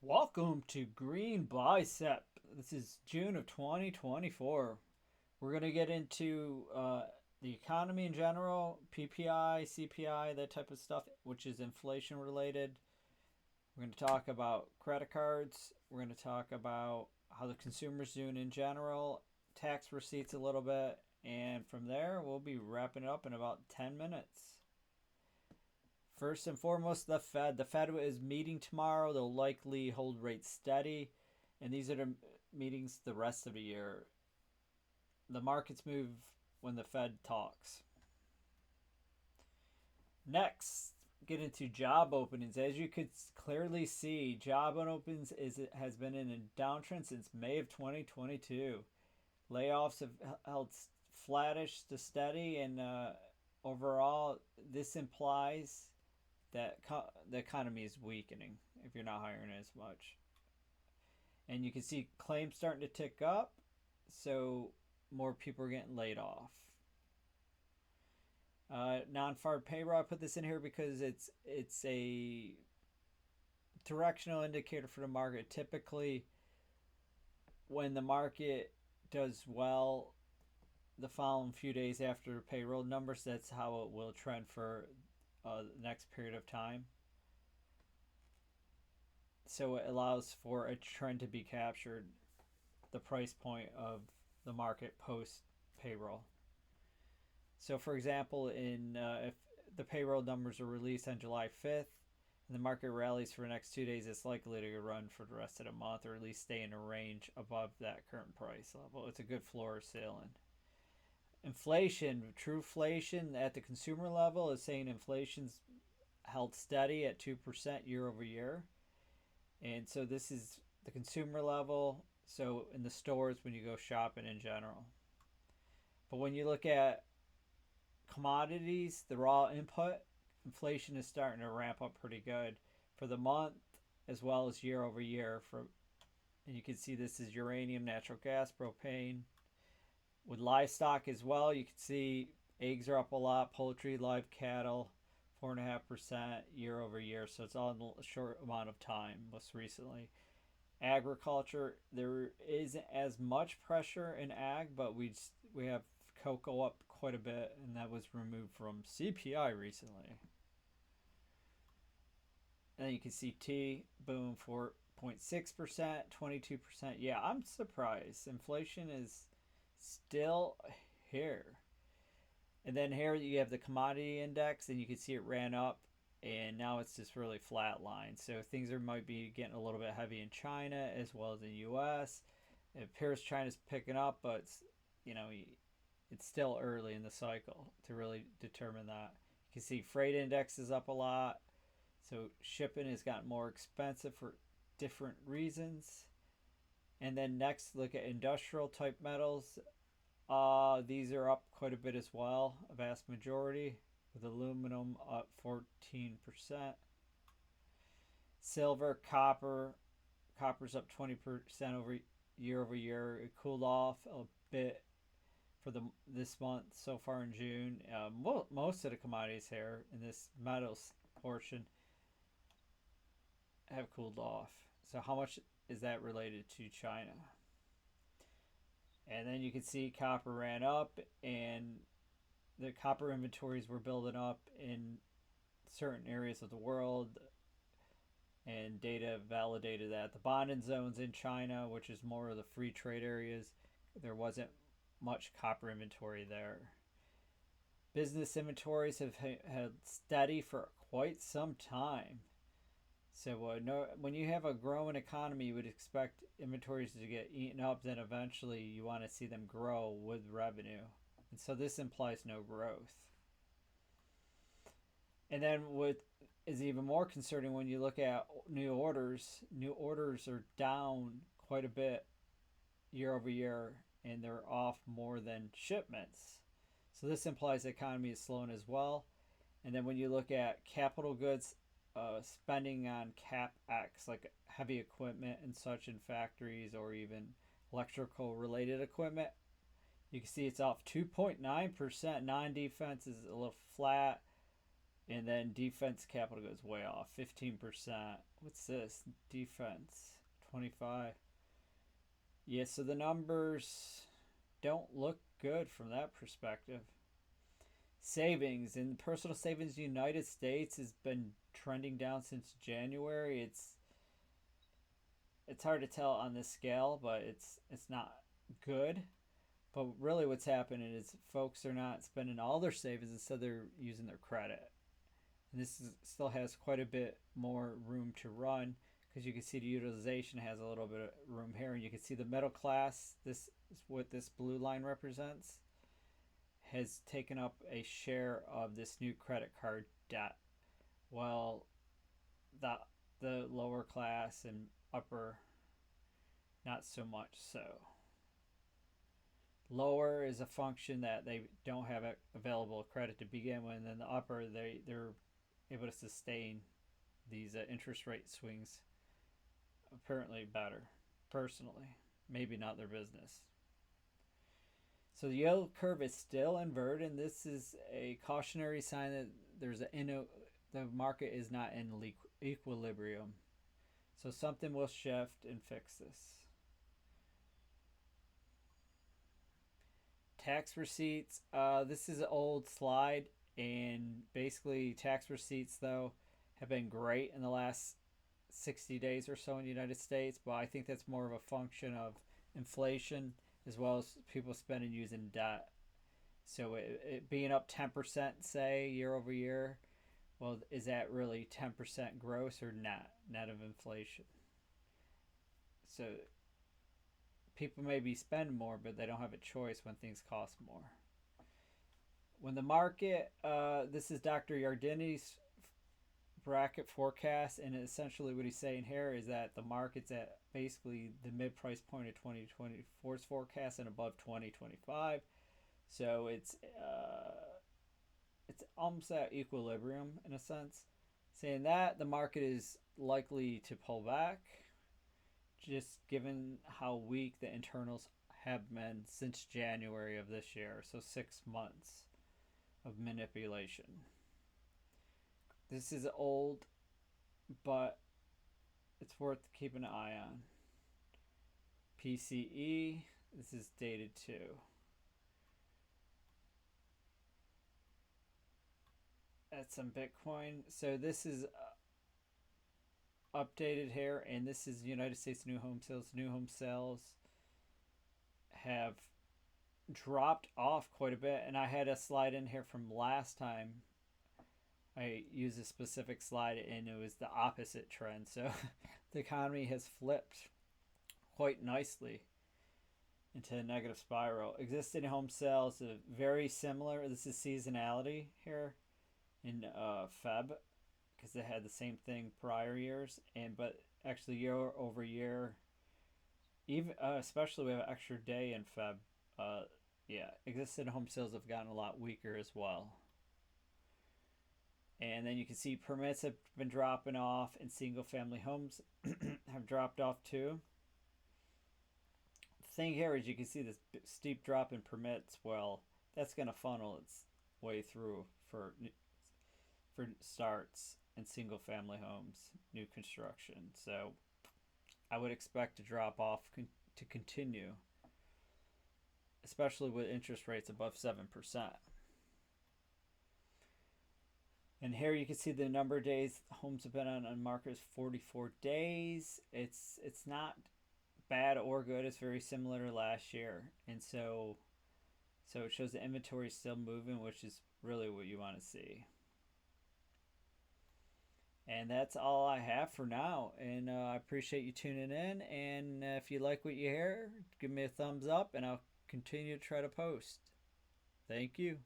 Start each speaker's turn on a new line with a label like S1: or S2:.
S1: Welcome to Green Bicep. This is June of 2024. We're going to get into the economy in general, PPI, CPI, that type of stuff, which is inflation related. We're going to talk about credit cards. We're going to talk about how the consumer's doing in general, tax receipts a little bit, and from there, we'll be wrapping it up in about 10 minutes. First and foremost, the Fed. The Fed is meeting tomorrow. They'll likely hold rates steady, and these are the meetings the rest of the year. The markets move when the Fed talks. Next, get into job openings. As you could clearly see, job openings has been in a downtrend since May of 2022. Layoffs have held flattish to steady, and overall, this implies that the economy is weakening if you're not hiring as much. And you can see claims starting to tick up, so more people are getting laid off. Non-farm payroll, I put this in here because it's a directional indicator for the market. Typically, when the market does well, the following few days after payroll numbers, that's how it will trend for the next period of time. So it allows for a trend to be captured, the price point of the market post payroll. So, for example, in if the payroll numbers are released on July 5th and the market rallies for the next 2 days, it's likely to run for the rest of the month or at least stay in a range above that current price level. It's a good floor ceiling. Inflation, true inflation at the consumer level is saying inflation's held steady at 2% year over year. And so this is the consumer level. So in the stores when you go shopping in general. But when you look at commodities, the raw input, inflation is starting to ramp up pretty good for the month as well as year over year. And you can see this is uranium, natural gas, propane. With livestock as well, you can see eggs are up a lot, poultry, live cattle, 4.5% year over year. So it's all in a short amount of time. Most recently, agriculture, there isn't as much pressure in ag, but we have cocoa up quite a bit, and that was removed from CPI recently. And then you can see tea, boom, 4.6%, 22%. Yeah, I'm surprised. Inflation is still here. And then here you have the commodity index, and you can see it ran up, and now it's just really flat line. So things might be getting a little bit heavy in China as well as in the U.S. It appears China's picking up, but it's still early in the cycle to really determine that. You can see freight index is up a lot, so shipping has gotten more expensive for different reasons. And then next, look at industrial type metals. These are up quite a bit as well, a vast majority, with aluminum up 14%. Silver, copper's up 20% over year. It cooled off a bit for this month so far in June. Most of the commodities here in this metals portion have cooled off. So how much is that related to China? And then you can see copper ran up, and the copper inventories were building up in certain areas of the world, and data validated that. The bonding zones in China, which is more of the free trade areas, there wasn't much copper inventory there. Business inventories have had steady for quite some time. So when you have a growing economy, you would expect inventories to get eaten up. Then eventually, you want to see them grow with revenue, and so this implies no growth. And then what is even more concerning when you look at new orders. New orders are down quite a bit year over year, and they're off more than shipments. So this implies the economy is slowing as well. And then when you look at capital goods, spending on CapEx, like heavy equipment and such in factories or even electrical related equipment, you can see it's off 2.9%. Non-defense is a little flat. And then defense capital goes way off, 15%. What's this? Defense, 25. Yeah, so the numbers don't look good from that perspective. Savings in personal savings United States has been trending down since January. It's hard to tell on this scale, but it's not good. But really, what's happening is folks are not spending all their savings, instead they're using their credit. And still has quite a bit more room to run, because you can see the utilization has a little bit of room here, and you can see the middle class. This is what this blue line represents. Has taken up a share of this new credit card debt, while the lower class and upper, not so much so. Lower is a function that they don't have available credit to begin with, and then the upper, they're able to sustain these interest rate swings apparently better. Personally, maybe not their business. So the yield curve is still inverted, and this is a cautionary sign that the market is not in equilibrium. So something will shift and fix this. Tax receipts. This is an old slide, and basically tax receipts, though, have been great in the last 60 days or so in the United States, but I think that's more of a function of inflation as well as people spending using debt. So it being up 10%, say, year over year, well, is that really 10% gross or net of inflation? So people may be spending more, but they don't have a choice when things cost more. When the market, this is Dr. Yardeni's bracket forecast, and essentially what he's saying here is that the market's at basically the mid-price point of 2024's forecast and above 2025. So it's almost at equilibrium in a sense, saying that the market is likely to pull back, just given how weak the internals have been since January of this year. So 6 months of manipulation. This is old, but it's worth keeping an eye on. PCE, this is dated too. That's some Bitcoin. So this is updated here, and this is United States new home sales. New home sales have dropped off quite a bit, and I had a slide in here from last time. I used a specific slide, and it was the opposite trend. So the economy has flipped quite nicely into a negative spiral. Existing home sales are very similar. This is seasonality here in Feb, because they had the same thing prior years, but actually year over year, even especially we have an extra day in Feb. Existing home sales have gotten a lot weaker as well. And then you can see permits have been dropping off, and single family homes have dropped off too. The thing here is you can see this steep drop in permits. Well, that's going to funnel its way through for starts in single family homes, new construction. So I would expect to drop off to continue, especially with interest rates above 7%. And here you can see the number of days homes have been on market is 44 days. It's not bad or good. It's very similar to last year. And so it shows the inventory is still moving, which is really what you want to see. And that's all I have for now. And I appreciate you tuning in. And if you like what you hear, give me a thumbs up, and I'll continue to try to post. Thank you.